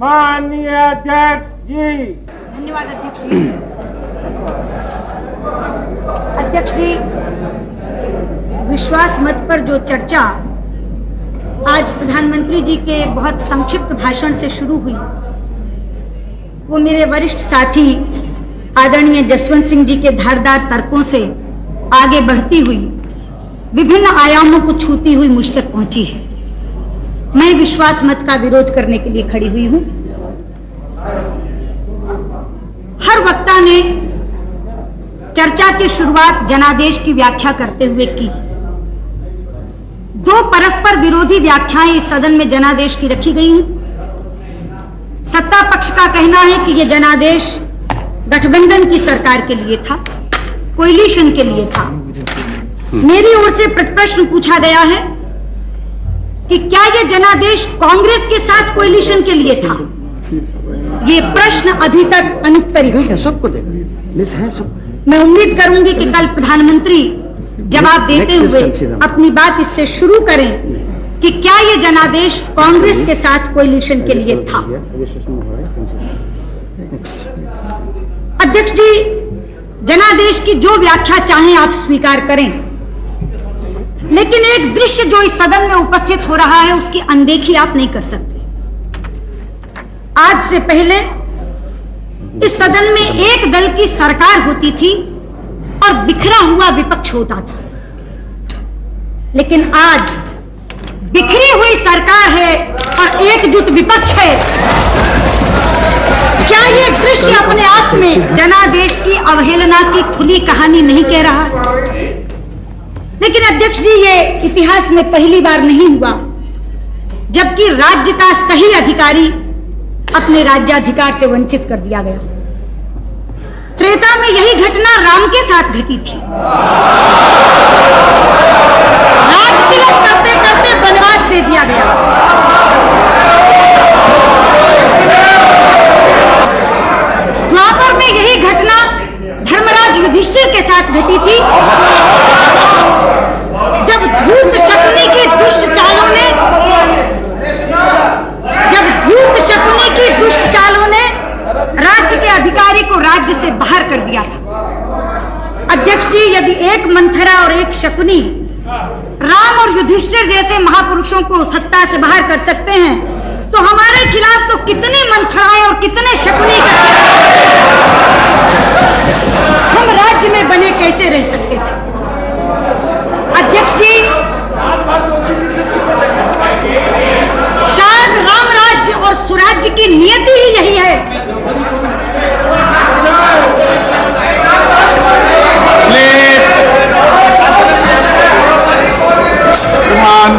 माननीय अध्यक्ष जी। धन्यवाद अध्यक्ष जी। अध्यक्ष जी, विश्वास मत पर जो चर्चा आज प्रधानमंत्री जी के बहुत संक्षिप्त भाषण से शुरू हुई, वो मेरे वरिष्ठ साथी आदरणीय जसवंत सिंह जी के धारदार तर्कों से आगे बढ़ती हुई विभिन्न आयामों को छूती हुई मुझ तक पहुंची है। मैं विश्वास मत का विरोध करने के लिए खड़ी हुई हूं। हर वक्ता ने चर्चा की शुरुआत जनादेश की व्याख्या करते हुए की। दो परस्पर विरोधी व्याख्याएं इस सदन में जनादेश की रखी गई हैं। सत्ता पक्ष का कहना है कि यह जनादेश गठबंधन की सरकार के लिए था, कोएलिशन के लिए था। मेरी ओर से प्रश्न पूछा गया है कि क्या यह जनादेश कांग्रेस के साथ कोएलिशन के लिए था? ये प्रश्न अभी तक अनुत्तरित है। सबको मैं उम्मीद करूंगी कि कल प्रधानमंत्री जवाब देते हुए अपनी बात इससे शुरू करें कि क्या यह जनादेश कांग्रेस के साथ कोएलिशन के लिए था। अध्यक्ष जी, जनादेश की जो व्याख्या चाहें आप स्वीकार करें, लेकिन एक दृश्य जो इस सदन में उपस्थित हो रहा है उसकी अनदेखी आप नहीं कर सकते। आज से पहले इस सदन में एक दल की सरकार होती थी और बिखरा हुआ विपक्ष होता था, लेकिन आज बिखरी हुई सरकार है और एकजुट विपक्ष है। क्या ये दृश्य अपने आप में जनादेश की अवहेलना की खुली कहानी नहीं कह रहा? लेकिन अध्यक्ष जी, ये इतिहास में पहली बार नहीं हुआ जबकि राज्य का सही अधिकारी अपने राज्याधिकार से वंचित कर दिया गया। त्रेता में यही घटना राम के साथ घटी थी। राज तिलक करते करते वनवास दे दिया गया। द्वापर में यही घटना धर्मराज युधिष्ठिर के साथ घटी थी, जब धूर्त शकुनी की दुष्ट चालों ने राज्य के अधिकारी को राज्य से बाहर कर दिया था। अध्यक्ष जी, यदि एक मंथरा और एक शकुनी राम और युधिष्ठिर जैसे महापुरुषों को सत्ता से बाहर कर सकते हैं, तो हमारे खिलाफ तो कितनी मंथराएं और कितने शकुनी हम राज्य में बने कैसे रह सकते थे? अध्यक्ष जी, शायद राम राज्य और सुराज्य की नियति ही यही है। Please, come on.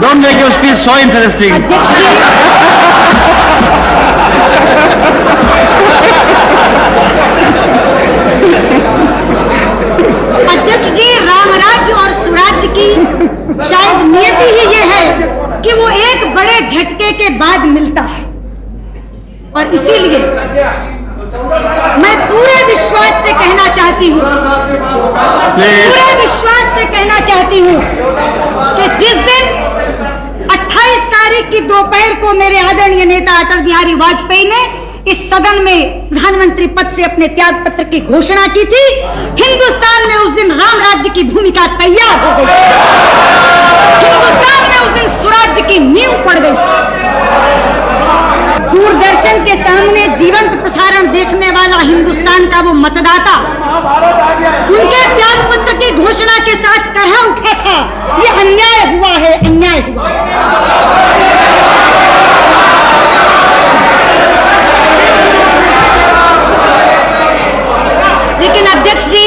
Don't make your speech so interesting. अध्यक्ष जी, राम राज्य और सुराज्य की शायद नियति ही ये है कि वो एक बड़े झटके के बाद मिलता है, और इसीलिए मैं पूरे विश्वास से कहना चाहती हूँ कि जिस दिन 28 तारीख की दोपहर को मेरे आदरणीय नेता अटल बिहारी वाजपेयी ने इस सदन में प्रधानमंत्री पद से अपने त्याग पत्र की घोषणा की थी, हिंदुस्तान में उस दिन राम राज्य की भूमिका तैयार हो गई। हिंदुस्तान में उस दिन सुराज्य की नींव पड़ गई थी। दूरदर्शन के सामने जीवंत प्रसारण देखने वाला हिंदुस्तान का वो मतदाता उनके त्याग पत्र की घोषणा के साथ करहा उठा था, ये अन्याय हुआ है, अन्याय हुआ है। लेकिन अध्यक्ष जी,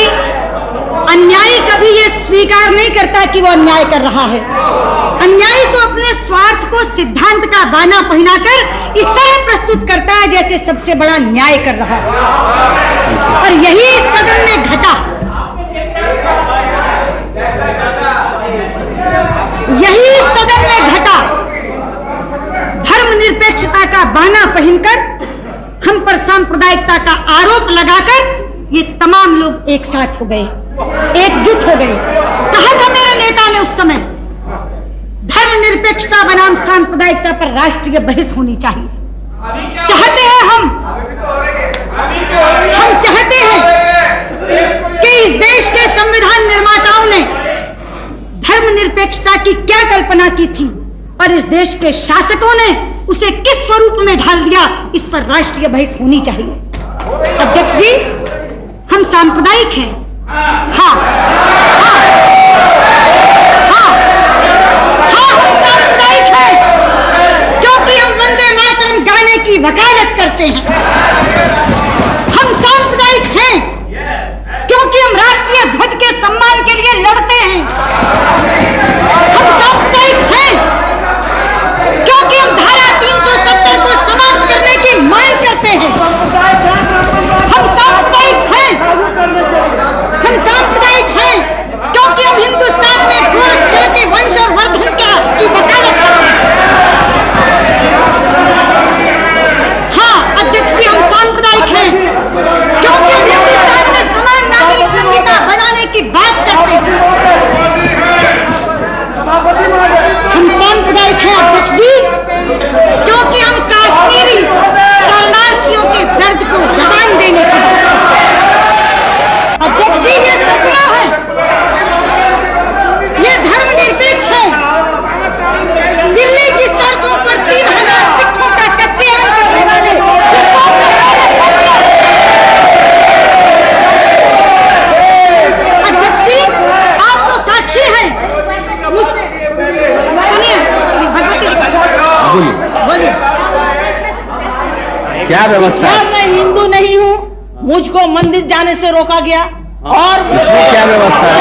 अन्यायी कभी ये स्वीकार नहीं करता कि वो अन्याय कर रहा है। अन्यायी तो अपने स्वार्थ को सिद्धांत का बाना पहनाकर इस तरह प्रस्तुत करता है जैसे सबसे बड़ा न्याय कर रहा है, और यही इस सदन में घटा। यही इस सदन में घटा। धर्मनिरपेक्षता का बाना पहनकर हम पर सांप्रदायिकता का आरोप लगाकर ये तमाम लोग एक साथ हो गए, एकजुट हो गए। कहा था मेरे नेता ने उस समय, धर्मनिरपेक्षता बनाम सांप्रदायिकता पर राष्ट्रीय बहस होनी चाहिए। चाहते हैं हम चाहते हैं कि इस देश के संविधान निर्माताओं ने धर्मनिरपेक्षता की क्या कल्पना की थी और इस देश के शासकों ने उसे किस स्वरूप में ढाल दिया, इस पर राष्ट्रीय बहस होनी चाहिए। अध्यक्ष जी, हम सांप्रदायिक हैं। हाँ, हम सांप्रदायिक हैं क्योंकि हम वंदे मातरम गाने की वकालत करते हैं। हम सांप्रदायिक हैं क्योंकि हम राष्ट्रीय ध्वज के सम्मान के लिए लड़ते हैं। हम सांप्रदायिक हैं क्योंकि हम धारा 370 को समाप्त करने की मांग करते हैं। हम सांप्रदायिक हैं क्योंकि हम हिंदुस्तान में गोरक्षा के वंश और वर्धन की वकालत करते हैं। हाँ अध्यक्ष जी, हम सांप्रदायिक हैं क्योंकि हम हिंदुस्तान में समान नागरिक संहिता बनाने की बात करते हैं। हम सांप्रदायिक हैं अध्यक्ष जी क्योंकि हम कश्मीरी शरणार्थियों के दर्द को जबान देने की अध्यक्ष जी, ये सपना है, ये धर्मनिरपेक्ष है। दिल्ली की सड़कों पर 3000 सिखों का कत्लेआम करने वाले ये अध्यक्ष जी, आप तो साक्षी हैं। सुनिए भगवती जी बोलिए। क्या व्यवस्था? मैं हिंदू नहीं हूँ, मुझको मंदिर जाने से रोका गया। और इसमें क्या व्यवस्था है?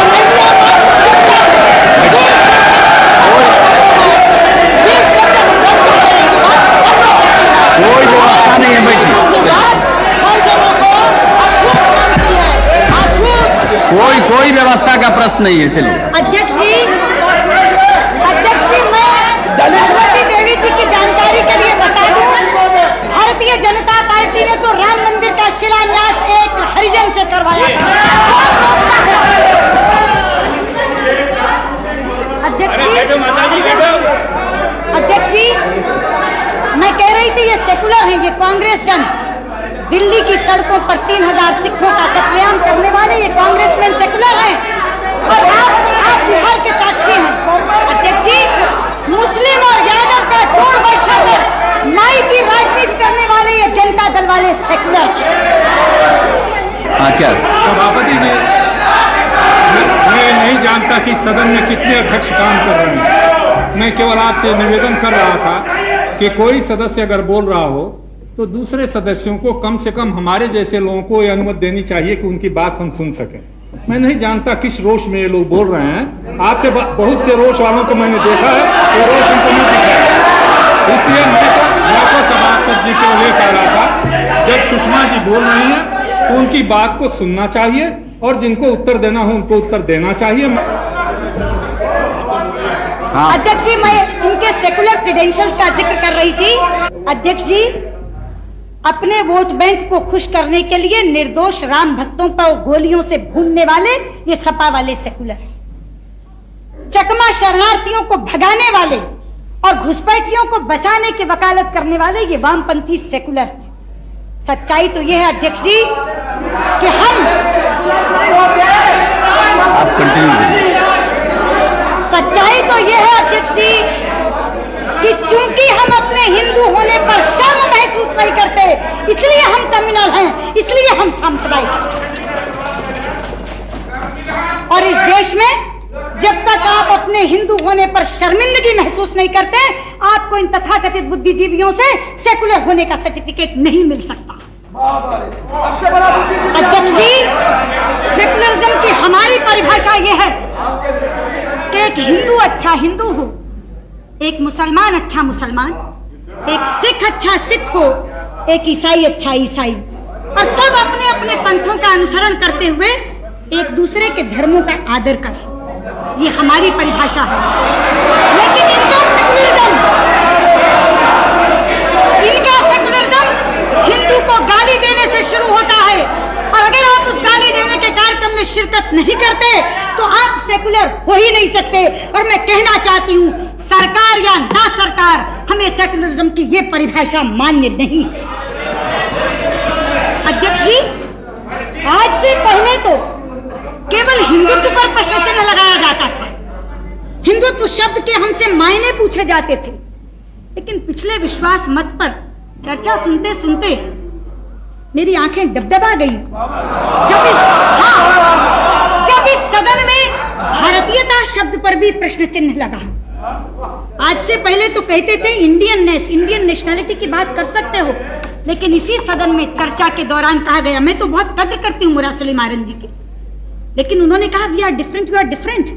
कोई व्यवस्था नहीं है भाई, कोई व्यवस्था का प्रश्न नहीं है। चलिए अध्यक्ष जी, मैं दलित देवी जी की जानकारी के लिए बता दूं, भारतीय जनता पार्टी ने तो राम मंदिर का शिलान्यास एक हरिजन से करवाया था। अध्यक्ष जी, मैं कह रही थी ये सेकुलर है, ये कांग्रेस जन। दिल्ली की सड़कों पर 3000 सिखों का कत्लेआम करने वाले ये कांग्रेसमैन सेकुलर हैं और आप बिहार के साक्षी हैं। अध्यक्ष जी, मुस्लिम और यादव का जोड़ बैठा कर माई की राजनीति करने वाले ये जनता दल वाले सेकुलर। हाँ क्या सभापति जी, मैं नहीं जानता कि सदन में कितने अध्यक्ष काम कर रहे हैं। मैं केवल आपसे निवेदन कर रहा था कि कोई सदस्य अगर बोल रहा हो तो दूसरे सदस्यों को कम से कम हमारे जैसे लोगों को यह अनुमति देनी चाहिए कि उनकी बात हम सुन सकें। मैं नहीं जानता किस रोष में ये लोग बोल रहे हैं। आपसे बहुत से रोष वालों को मैंने देखा है, वो रोष उनको नहीं दिखा है। इसलिए मैं तो सभापति जी को ले कह रहा था, जब सुषमा जी बोल रही हैं तो उनकी बात को सुनना चाहिए और जिनको उत्तर देना हो उनको उत्तर देना चाहिए। हाँ। अध्यक्ष जी, मैं इनके सेकुलर क्रेडेंशियल्स का जिक्र कर रही थी। अध्यक्ष जी, अपने वोट बैंक को खुश करने के लिए निर्दोष राम भक्तों पर गोलियों से भूनने वाले ये सपा वाले सेकुलर, चकमा शरणार्थियों को भगाने वाले और घुसपैठियों को बचाने की वकालत करने वाले ये वामपंथी सेकुलर। सच्चाई तो ये है अध्यक्ष जी कि सच्चाई तो ये है अध्यक्ष जी कि चूंकि हम अपने हिंदू होने पर शर्म महसूस नहीं करते, इसलिए हम कम्युनल हैं, इसलिए हम सांप्रदायिक हैं। और इस देश में जब तक आप अपने हिंदू होने पर शर्मिंदगी महसूस नहीं करते, आपको इन तथाकथित बुद्धिजीवियों से सेकुलर होने का सर्टिफिकेट नहीं मिल सकता। अध्यक्ष जी, सेकुलरिज्म की हमारी परिभाषा यह है कि एक हिंदू अच्छा हिंदू हो, एक मुसलमान अच्छा मुसलमान, एक सिख अच्छा सिख हो, एक ईसाई अच्छा ईसाई, और सब अपने अपने पंथों का अनुसरण करते हुए एक दूसरे के धर्मों का आदर करें। ये हमारी परिभाषा है। लेकिन इनका सेकुलरिज्म हिंदू को गाली देने से शुरू होता है, और अगर आप उस गाली देने के कार्यक्रम में शिरकत नहीं करते तो आप सेकुलर हो ही नहीं सकते। और मैं कहना चाहती हूँ, या ना सरकार, हमें सेकुलरिज्म की ये परिभाषा मान्य नहीं। अध्यक्ष जी, आज से पहले तो केवल हिंदुत्व पर प्रश्न चिन्ह लगाया जाता था, हिंदुत्व शब्द के हमसे मायने पूछे जाते थे, लेकिन पिछले विश्वास मत पर चर्चा सुनते सुनते मेरी आंखें डबडबा गई जब इस सदन में भारतीयता शब्द पर भी प्रश्न चिन्ह लगा। आज से पहले तो कहते थे इंडियन नेशनलिटी की बात कर सकते हो, लेकिन इसी सदन में चर्चा के दौरान कहा गया, मैं तो बहुत कद्र करती हूँ मुरासली मारन जी की, लेकिन उन्होंने कहा वी आर डिफरेंट।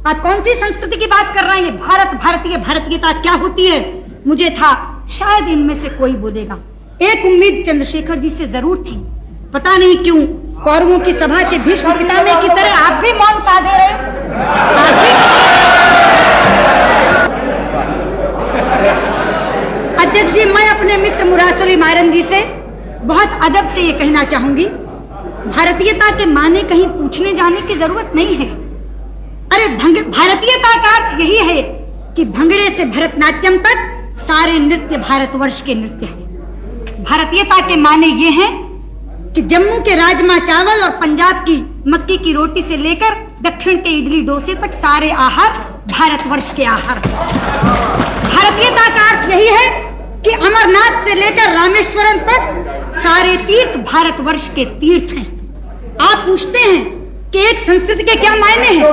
आप कौन सी संस्कृति की बात कर रहे हैं? भारत, भारतीयता क्या होती है? मुझे था शायद इनमें से कोई बोलेगा। एक उम्मीद चंद्रशेखर जी से जरूर थी, पता नहीं क्यों कौरवों की सभा के भीष्म पितामह की तरह आप भी मौन साधे रहे। अध्यक्ष जी, मैं अपने मित्र मुरासली मारन जी से बहुत अदब से ये कहना चाहूंगी, भारतीयता के माने कहीं पूछने जाने की जरूरत नहीं है। अरे भारतीयता का अर्थ यही है कि भंगड़े से भरतनाट्यम तक सारे नृत्य भारतवर्ष के नृत्य हैं। भारतीयता के माने ये हैं कि जम्मू के राजमा चावल और पंजाब की मक्की की रोटी से लेकर दक्षिण के इडली डोसे तक सारे आहार भारतवर्ष के आहार। भारतीयता का अर्थ यही है कि अमरनाथ से लेकर रामेश्वरम तक सारे तीर्थ भारतवर्ष के तीर्थ हैं। आप पूछते हैं कि एक संस्कृति के क्या मायने हैं?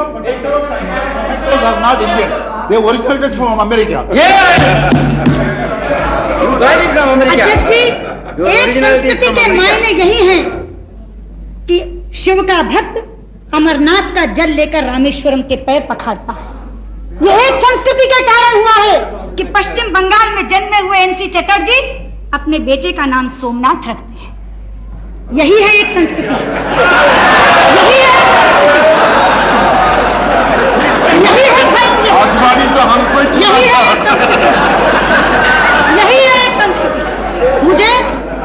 अध्यक्ष जी, एक संस्कृति के मायने यही हैं कि शिव का भक्त अमरनाथ का जल लेकर रामेश्वरम के पैर पखारता है। यह एक संस्कृति के कारण हुआ है कि पश्चिम बंगाल में जन्मे हुए एनसी चटर्जी अपने बेटे का नाम सोमनाथ रखते हैं। यही है एक संस्कृति, यही है एक संस्कृति। मुझे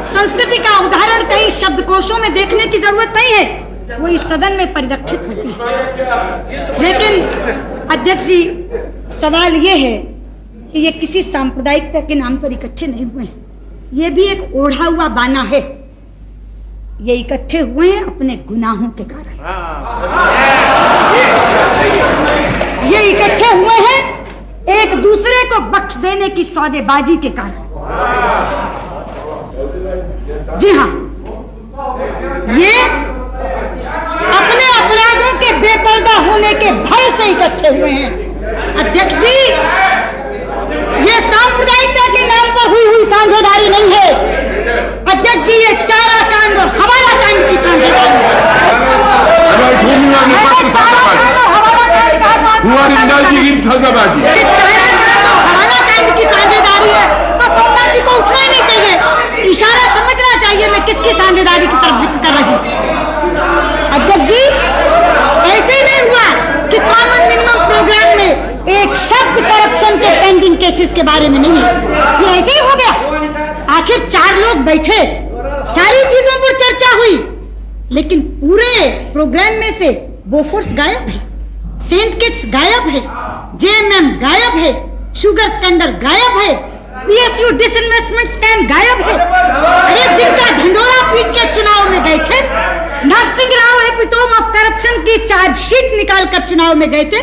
संस्कृति का उदाहरण कई शब्दकोशों में देखने की जरूरत नहीं है, वो इस सदन में परिलक्षित होती है। लेकिन अध्यक्ष जी, सवाल ये है कि ये किसी सांप्रदायिकता के नाम पर इकट्ठे नहीं हुए हैं, ये भी एक ओढ़ा हुआ बाना है। ये इकट्ठे हुए हैं अपने गुनाहों के कारण, ये इकट्ठे हुए हैं एक दूसरे को बख्श देने की सौदेबाजी के कारण। जी हाँ, ये अपने अपराधों के बेपर्दा होने के भय से इकट्ठे हुए हैं। अध्यक्ष जी, ये सांप्रदायिकता के नाम पर हुई साझेदारी नहीं है। अध्यक्ष जी, ये चारा कांड और हवाला कांड की साझेदारी है। चारा कांड और हवाला कांड की साझेदारी है तो सोमनाथ जी को उठना ही नहीं चाहिए, इशारा समझना चाहिए मैं किसकी साझेदारी की तरफ जिक्र कर रही हूँ। अध्यक्ष जी, ऐसे ही नहीं हुआ कि कॉमन मिनिमम प्रोग्राम में एक शब्द करप्शन के पेंडिंग केसेस के बारे में नहीं है, ये ऐसे ही हो गया। आखिर 4 लोग बैठे, सारी चीजों पर चर्चा हुई, लेकिन पूरे प्रोग्राम में से बोफोर्स गायब है, सेंट किट्स गायब है, जेएमएम गायब है, शुगर स्कैंडल गायब है, पीएसयू डिसइन्वेस्टमेंट स्कैम गायब है। अरे जिनका ढिंडोरा पीट के चुनाव में गए थे, Narasimha Rao epitome of corruption की चार्जशीट निकाल कर चुनाव में गए थे,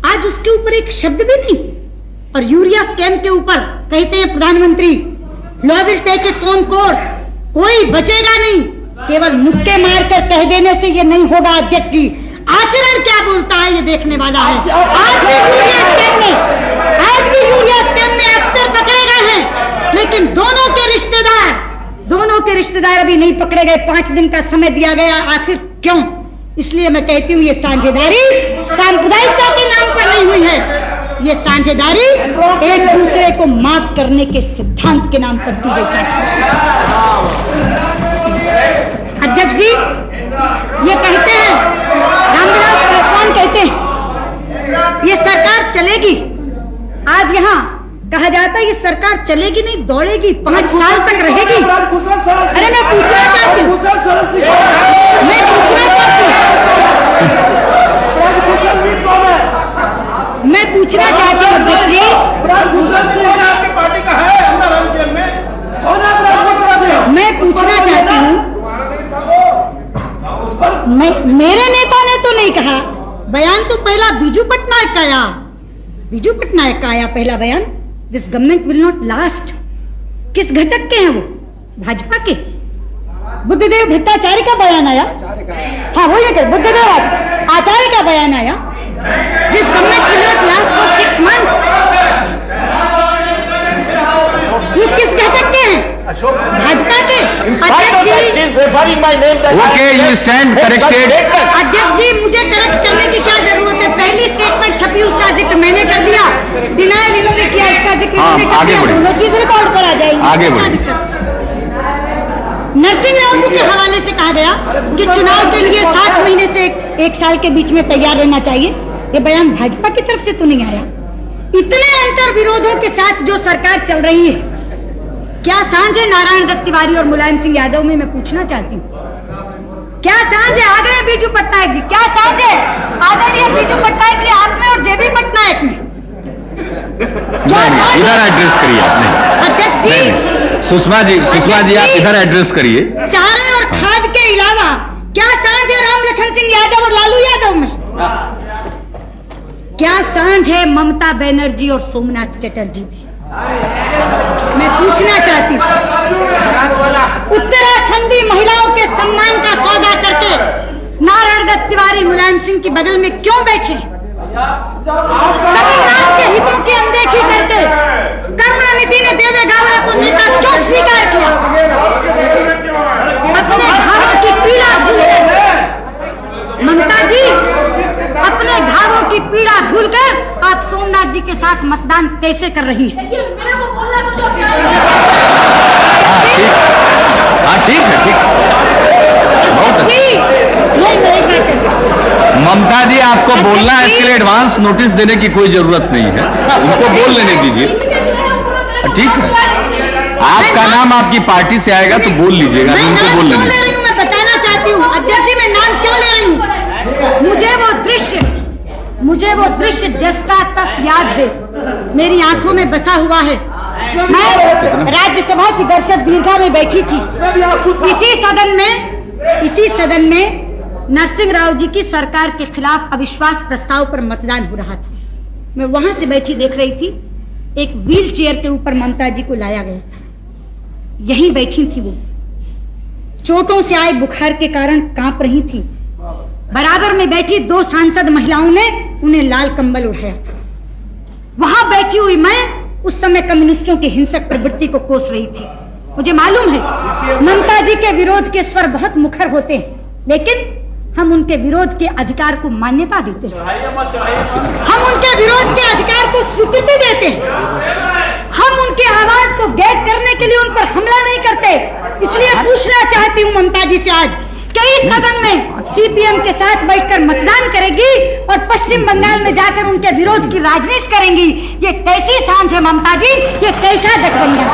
आज उसके ऊपर एक शब्द भी नहीं। और यूरिया स्कैम के ऊपर कहते हैं प्रधानमंत्री, law will take its own course, कोई बचेगा नहीं। केवल मुक्के मारकर कह देने से ये नहीं होगा अध्यक्ष जी, आचरण क्या बोलता है ये देखने वाला है। आज भी यूरिया स्कैम में अफसर पकड़े गए हैं, लेकिन दोनों के रिश्तेदार अभी नहीं पकड़े गए। 5 दिन का समय दिया गया, आखिर क्यों? इसलिए मैं कहती हूँ ये साझेदारी सांप्रदायिकता के नाम पर नहीं हुई है, ये साझेदारी एक दूसरे को माफ करने के सिद्धांत के नाम पर की गई साझेदारी। अध्यक्ष जी, ये कहते हैं, रामविलास पासवान कहते हैं ये सरकार चलेगी। आज यहाँ कहा जाता है ये सरकार चलेगी नहीं, दौड़ेगी, 5 साल तक रहेगी। अरे मैं पूछना चाहती हूँ अध्यक्ष जी, आपकी पार्टी का है अंदर जेल में। मैं पूछना चाहती हूँ, मेरे नेता ने तो नहीं कहा, बयान तो पहला बीजू पटनायक का आया, बीजू पटनायक का आया पहला बयान, this government will not last. किस घटक के हैं वो? भाजपा के। बुद्धदेव भट्टाचार्य का बयान आया, हाँ वही मैं कह, बुद्धदेव आचार्य का बयान आया, this government will not last for 6 months। ये किस घटक के हैं? भाजपा के। Okay, you stand corrected. अध्यक्ष जी, मुझे करेक्ट करने की क्या जरूरत है? पहली स्टेटमेंट छपी, उसका जिक्र मैंने कर दिया, डिनायल इन्होंने किया, उसका जिक्र इन्होंने कर दिया, दोनों चीज रिकॉर्ड पर आ जाएंगी। आगे बढ़िए। नरसिंह राव जी के हवाले से कहा गया कि चुनाव के लिए 7 महीने से एक साल के बीच में तैयार रहना चाहिए। ये बयान भाजपा की तरफ से तो नहीं आया। इतने अंतर विरोधों के साथ जो सरकार चल रही है, क्या सांझ है नारायण दत्त तिवारी और मुलायम सिंह यादव में? मैं पूछना चाहती हूँ, क्या सांझ है? आ गए बीजू पटनायक जी, क्या सांझ है आदरणीय बीजू पटनायक जी आप में और जेबी पटनायक में? क्या सांझ है? इधर एड्रेस करिए आपने। अध्यक्ष जी, सुषमा जी आप इधर एड्रेस करिए। चारे और खाद के अलावा क्या सांझ है राम लखन सिंह यादव और लालू यादव में? क्या सांझ है ममता बनर्जी और सोमनाथ चटर्जी में? मैं पूछना चाहती हूँ, उत्तराखंडी महिलाओं के सम्मान का सौदा करके नारायण दत्त तिवारी मुलायम सिंह के बगल में क्यों बैठे? तमिलनाडु के हितों की अनदेखी करके करुणानिधि ने देवे गौड़ा को नेता क्यों स्वीकार किया? अपने घावों की पीड़ा भूलकर, ममता जी अपने घावों की पीड़ा भूलकर आप सोमनाथ जी के साथ मतदान कैसे कर रही हैं? ठीक है, ठीक। ममता जी आपको बोलना है, इसके लिए एडवांस नोटिस देने की कोई जरूरत नहीं है, उनको बोल लेने दीजिए। ठीक है, आपका नाम आपकी पार्टी से आएगा तो बोल लीजिएगा, उनको बोल लेने दीजिए। मैं बताना चाहती हूँ अध्यक्ष जी, मैं नाम क्यों ले रही हूँ? मुझे वो दृश्य जिसका तस याद है, मेरी आंखों में बसा हुआ है। मैं राज्यसभा की दर्शक दीर्घा में बैठी थी, इसी सदन में नरसिंह राव जी की सरकार के खिलाफ अविश्वास प्रस्ताव पर मतदान हो रहा था। मैं वहां से बैठी देख रही थी, एक व्हील चेयर के ऊपर ममता जी को लाया गया था, यहीं बैठी थी वो, चोटों से आए बुखार के कारण कांप रही थी। बराबर में बैठी 2 सांसद महिलाओं ने उन्हें लाल कंबल उड़ाया था। वहां बैठी हुई मैं उस समय कम्युनिस्टों की हिंसक प्रवृत्ति को कोस रही थी। मुझे मालूम है ममता जी के विरोध के स्वर बहुत मुखर होते हैं, लेकिन हम उनके विरोध के अधिकार को मान्यता देते हैं, हम उनके विरोध के अधिकार को स्वीकृति देते हैं, हम उनकी आवाज को गैद करने के लिए उन पर हमला नहीं करते। इसलिए पूछना चाहती हूँ ममता जी से आज कि इस सदन में सीपीएम के साथ बैठकर मतदान करेगी और पश्चिम बंगाल में जाकर उनके विरोध की राजनीति करेंगी। ये कैसी सांझ है ममता जी? ये कैसा गठबंधन?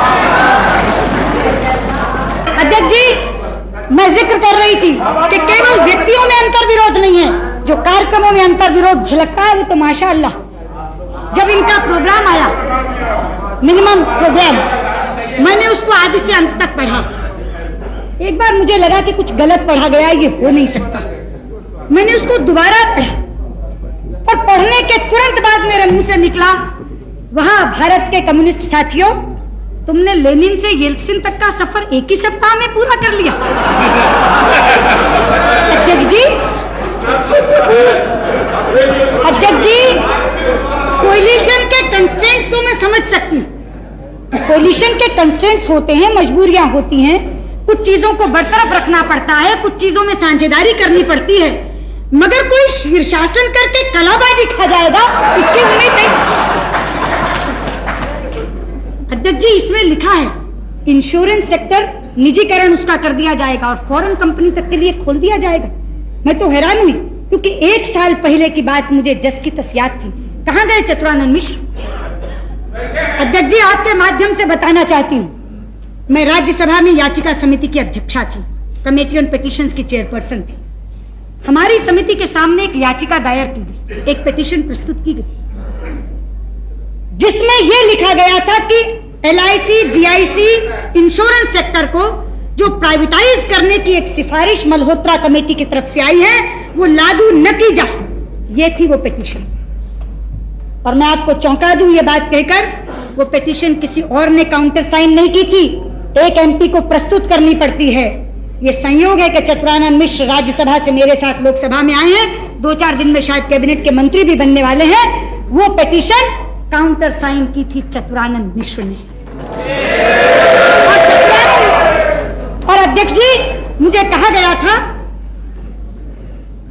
अध्यक्ष जी, मैं जिक्र कर रही थी कि केवल व्यक्तियों में अंतर विरोध नहीं है, जो कार्यक्रमों में अंतर विरोध झलकता है वो तो माशाअल्लाह। जब इनका प्रोग्राम आया, मिनिमम प्रोग्राम, मैंने उसको आदि से अंत तक पढ़ा। एक बार मुझे लगा कि कुछ गलत पढ़ा गया, ये हो नहीं सकता। मैंने उसको दोबारा पढ़ा और पढ़ने के तुरंत बाद मेरे मुंह से निकला, वहां भारत के कम्युनिस्ट साथियों, तुमने लेनिन से येल्त्सिन तक का सफर एक ही सप्ताह में पूरा कर लिया। अध्यक्ष जी, कोलिशन के कंस्ट्रेंट्स तो मैं समझ सकती हूँ, कोलिशन के कंस्ट्रेंट्स होते हैं, मजबूरियां होती हैं, कुछ चीजों को बरतरफ रखना पड़ता है, कुछ चीजों में साझेदारी करनी पड़ती है, मगर कोई शीर्षासन करके कलाबाजी खा जाएगा इसकी उम्मीद नहीं। अध्यक्ष जी, इसमें लिखा है इंश्योरेंस सेक्टर निजीकरण उसका कर दिया जाएगा और फॉरेन कंपनी तक के लिए खोल दिया जाएगा। मैं तो हैरान हुई, क्योंकि 1 साल पहले की बात मुझे जस की तस याद थी। कहां गए चतुरानंद मिश्र? अध्यक्ष जी, आपके माध्यम से बताना चाहती हूँ, मैं राज्यसभा में याचिका समिति की अध्यक्षा थी, कमेटी ऑन पिटीशंस की चेयरपर्सन थी। हमारी समिति के सामने एक याचिका दायर की गई, एक पिटीशन प्रस्तुत की गई। जिसमें यह लिखा गया था कि LIC, GIC इंश्योरेंस सेक्टर को जो प्राइवेटाइज करने की एक सिफारिश मल्होत्रा कमेटी की तरफ से आई है वो लागू न की जाए, ये थी वो पिटीशन। और मैं आपको चौंका दूं ये बात कहकर, वो पिटीशन किसी और ने काउंटर साइन नहीं की थी, एक MP को प्रस्तुत करनी पड़ती है। ये संयोग है कि चतुरानंद मिश्र राज्यसभा से मेरे साथ लोकसभा में आए हैं, 2-4 दिन में शायद कैबिनेट के मंत्री भी बनने वाले हैं। वो पिटीशन काउंटर साइन की थी चतुरानंद मिश्र ने। और अध्यक्ष जी, मुझे कहा गया था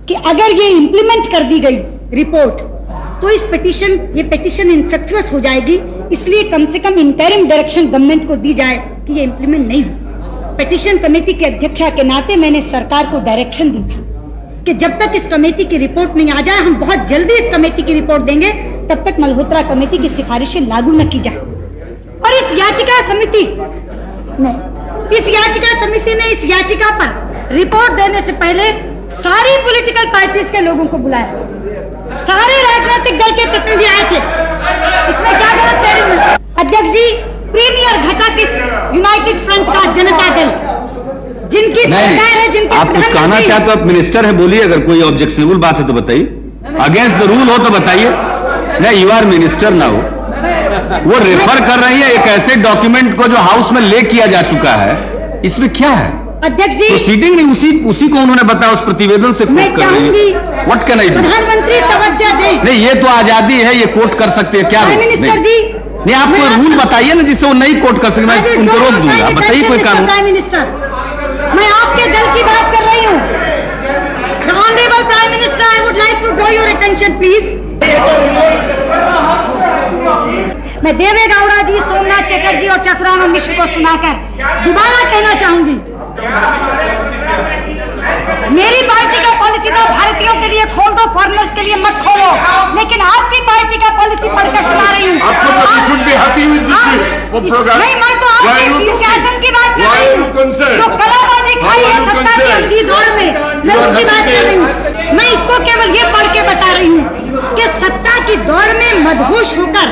कि अगर ये इंप्लीमेंट कर दी गई रिपोर्ट तो ये पिटीशन इनफेक्चुअस हो जाएगी, इसलिए कम से कम इंटरिम डायरेक्शन गवर्नमेंट को दी जाए कि ये इंप्लीमेंट नहीं हो। पिटीशन कमेटी के अध्यक्षा के नाते मैंने सरकार को डायरेक्शन दी थी कि जब तक इस कमेटी की रिपोर्ट नहीं आ जाए, हम बहुत जल्दी इस कमेटी की रिपोर्ट देंगे, तब तक मल्होत्रा कमेटी की सिफारिशें लागू न की जाए। और इस याचिका समिति ने इस याचिका पर रिपोर्ट देने से पहले सारी पॉलिटिकल पार्टीज के लोगों को बुलाया था, सारे राजनीतिक दल के प्रतिनिधि आए थे। इसमें क्या गलत कह रही हूं अध्यक्ष जी? प्रीमियर घटक इस यूनाइटेड फ्रंट का जनता दल, जिनकी सरकार है, जिनके आप कुछ कहना चाहते हो, आप मिनिस्टर है, बोलिए। अगर कोई ऑब्जेक्शनेबल बात है तो बताइए, अगेंस्ट द रूल हो तो बताइए। नहीं, यू आर मिनिस्टर ना हो। वो रेफर कर रही है एक ऐसे डॉक्यूमेंट को जो हाउस में ले किया जा चुका है, इसमें क्या है अध्यक्ष जी? प्रोसीडिंग नहीं, उसी को उन्होंने बताया, उस प्रतिवेदन से कोट कर रही है। What can I do? प्रधानमंत्री तवज्जो दें। नहीं, ये तो आजादी है, ये कोट कर सकते हैं। क्या मिनिस्टर जी, नहीं, आप कोई रूल बताइए ना जिससे वो नहीं कोट कर सके, मैं उनको रोक दूंगा। बताइए कोई कानून। प्राइम मिनिस्टर, मैं आपके दल की बात कर रही हूँ। The honourable prime minister, I would like to draw your attention please. मैं देवे गौड़ा जी, सोमनाथ चटर्जी और चतुरानंद मिश्र को सुनाकर दोबारा कहना चाहूंगी, मेरी पार्टी का पॉलिसी था भारतीयों के लिए खोल दो, फॉरेनर्स के लिए मत खोलो, लेकिन आपकी पार्टी का पॉलिसी पढ़कर सुना रही हूँ। नहीं, मैं तो आपके शीर्षासन की बात कर रही हूँ, जो कलाबाजी खाई है सत्ता की अवधि दौर में, मैं उसकी बात कर रही हूँ। मैं इसको केवल ये पढ़ के बता रही हूँ कि सत्ता की दौड़ में मदहोश होकर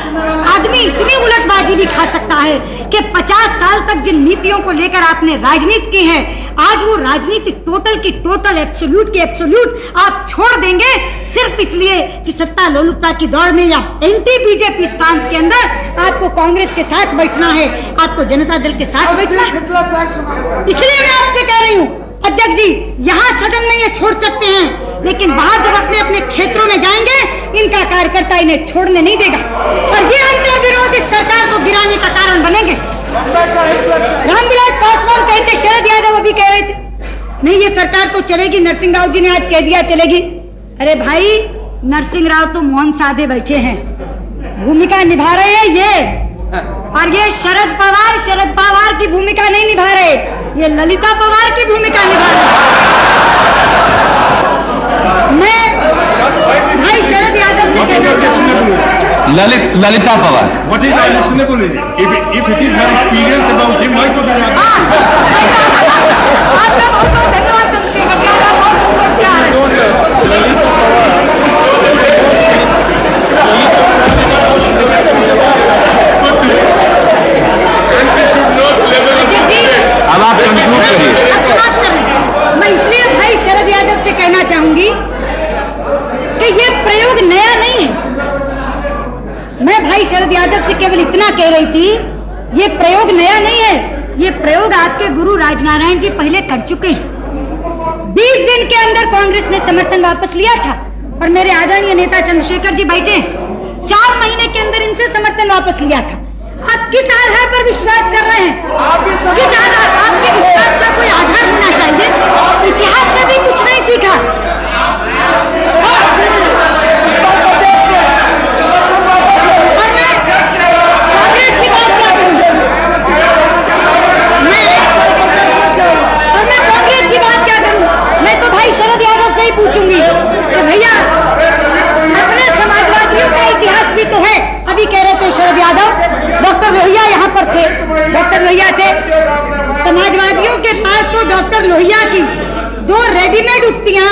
आदमी इतनी उलटबाजी भी खा सकता है कि 50 साल तक जिन नीतियों को लेकर आपने राजनीति की है, आज वो राजनीति टोटल की टोटल, एब्सोल्यूट की एब्सोल्यूट आप छोड़ देंगे सिर्फ इसलिए कि सत्ता लोलुपता की दौड़ में या एंटी बीजेपी स्टांस के अंदर आपको कांग्रेस के साथ बैठना है, आपको जनता दल के साथ बैठना है। इसलिए मैं आपसे कह रही हूँ अध्यक्ष जी, यहाँ सदन में ये छोड़ सकते हैं, लेकिन बाहर जब अपने अपने क्षेत्रों में जाएंगे, इनका कार्यकर्ता इन्हें छोड़ने नहीं देगा और ये अंतर विरोध इस सरकार को गिराने का कारण बनेंगे। रामविलास पासवान कहते, शरद यादव अभी कह रहे थे नहीं ये सरकार तो चलेगी, नरसिंह राव जी ने आज कह दिया चलेगी। अरे भाई, नरसिंह राव तो मौन साधे बैठे हैं, भूमिका निभा रहे हैं ये, और ये शरद पवार की भूमिका नहीं निभा रहे, ये ललिता पवार की भूमिका निभा रहे। मैं भाई शरद यादव से कहना चाहूंगा, Lalita Pawar, What is unacceptable? If it is her experience about him, why to be आपका बहुत बहुत धन्यवाद चंद्रशेखर जी, आपका बहुत बहुत प्यार है। अब आप कंक्लूड करिए। अब समाप्त कर रहे हैं। मैं इसलिए भाई शरद यादव से कहना चाहूंगी कि ये प्रयोग नया नहीं है। मैं भाई शरद यादव से केवल इतना कह रही थी, ये प्रयोग नया नहीं है, ये प्रयोग आपके गुरु राजनारायण जी पहले कर चुके हैं। 20 दिन के अंदर कांग्रेस ने समर्थन वापस लिया था और मेरे आदरणीय नेता चंद्रशेखर जी बैठे, 4 महीने के अंदर इनसे समर्थन वापस लिया था। आप किस आधार पर विश्वास कर रहे हैं? किस आधार? आपके विश्वास का कोई आधार होना चाहिए। इतिहास से भी कुछ नहीं सीखा। और मैं कांग्रेस की बात क्या करूं? मैं कांग्रेस की बात क्या करूं? मैं तो भाई शरद यादव से ही पूछूंगी कि भैया, अपने समाजवादियों का इतिहास भी तो है। अभी कह रहे थे शरद यादव, डॉक्टर लोहिया यहाँ पर थे, डॉक्टर लोहिया थे। समाजवादियों के पास तो डॉक्टर लोहिया की 2 रेडीमेड उक्तियां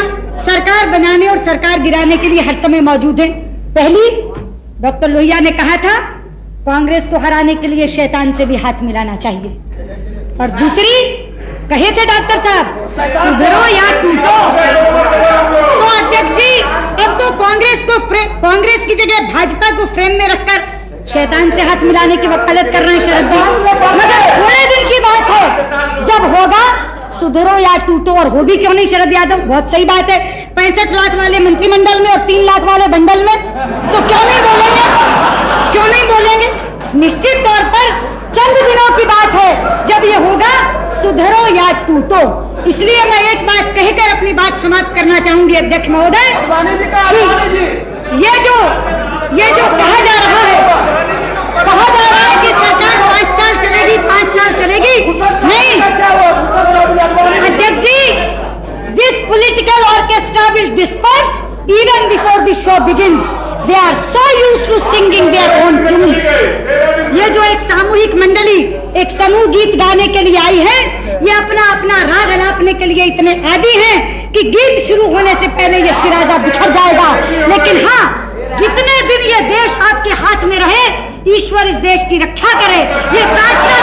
सरकार बनाने और सरकार गिराने के लिए हर समय मौजूद हैं। पहली, डॉक्टर लोहिया ने कहा था कांग्रेस को हराने के लिए शैतान से भी हाथ मिलाना चाहिए। और दूसरी, कहे थे डॉक्टर साहब, सुधरो या टूटो। तो अध्यक्ष जी, अब तो कांग्रेस की जगह भाजपा को फ्रेम में रखकर शैतान से हाथ मिलाने की वकालत कर रहे हैं शरद जी। मगर थोड़े दिन की बात है, जब होगा सुधरो या टूटो, और हो भी क्यों नहीं शरद यादव, बहुत सही बात है। 65 लाख वाले मंत्रिमंडल में और 3 लाख वाले बंडल में, तो क्यों नहीं बोलेंगे, क्यों नहीं बोलेंगे। निश्चित तौर पर चंद दिनों की बात है जब ये होगा सुधरो या टूटो। इसलिए मैं एक बात कहकर अपनी बात समाप्त करना चाहूंगी अध्यक्ष महोदय, ये जो कहा जा रहा है कि सरकार 5 साल चलेगी, 5 साल चलेगी, नहीं अध्यक्ष जी, this political orchestra will disperse even before the show begins. They are so used to singing their own tunes. ये जो एक सामूहिक मंडली एक समूह गीत गाने के लिए आई है, ये अपना अपना राग अलापने के लिए इतने आदी हैं कि गीत शुरू होने से पहले ये शिराजा बिखर जाएगा। लेकिन हाँ, जितने दिन ये देश आपके हाथ में रहे, ईश्वर इस देश की रक्षा करे, ये प्रार्थना